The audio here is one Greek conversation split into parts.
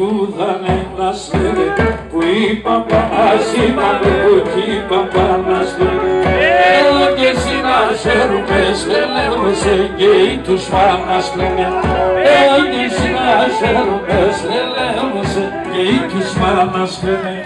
φούδανε να στέλνε, που είπα παπάς είπαμε που κι είπα παναστέλνε. Εδώ και εσύ να ξέρουμε, στελεύεσαι και οι τους παναστέλνε. Εδώ και εσύ να ξέρουμε, στελεύεσαι και οι τους παναστέλνε.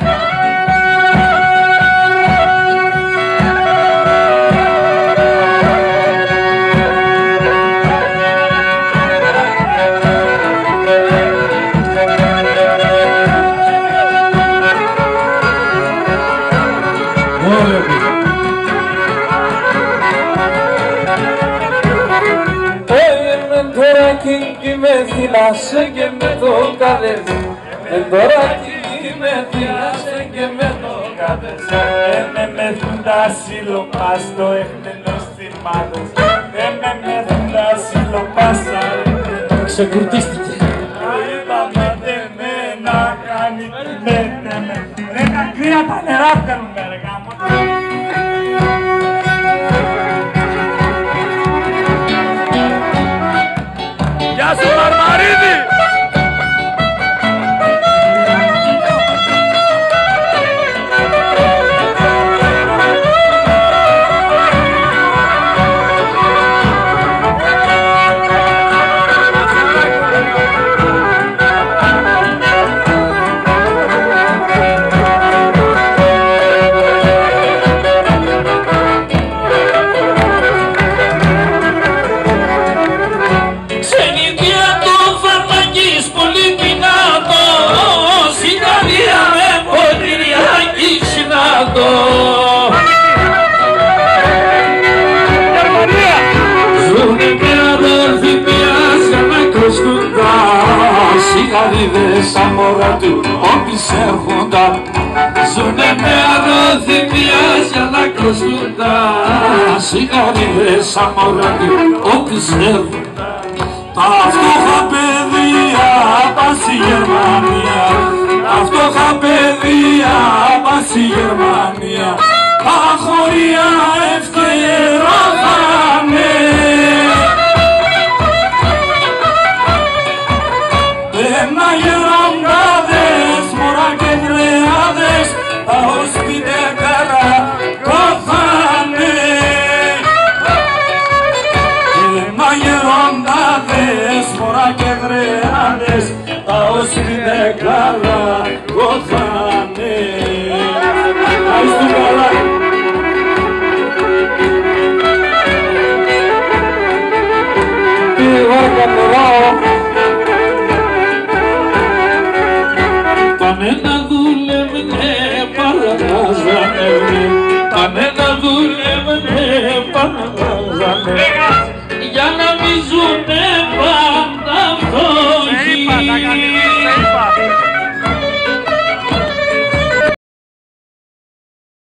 Και με θυμάσαι και με το καδεύει. Τώρα και με θυμάσαι και με το καδεύει. Με μεθούν τα σύλλοπα στο εκτελώς θυμάτες. Με μεθούν τα σύλλοπα στα εκτελώς. Ξεκουρτίστηκε. Είπαμε με να κάνει με. Ρε τα κρύα τα νερά βγαίνουν ρε γάμο. Γεια σου Μαρμαρίδη! Ζουνε με αδέλφοι μιας για να κρυσκούν τα σιγαρίδες σαν μωρά του όποιοι σέρχοντα. Ζουνε με αδέλφοι μιας για να κρυσκούν τα σιγαρίδες σαν μωρά του όποιοι σέρχοντα. Τα φτωχά παιδεία πας στη Γερμανία, τα φτωχά παιδεία πας στη Γερμανία. Τα χωριά ευκαιρά θα'ναι. Ένα γεροντάδες, μωρά και κρεάδες, τα οσπιτέκαρα κόθανε. Ένα γεροντάδες, μωρά και κρεάδες, τα οσπιτέκαρα κόθανε. Κανένα δούλευε, παραγάζανε, κανένα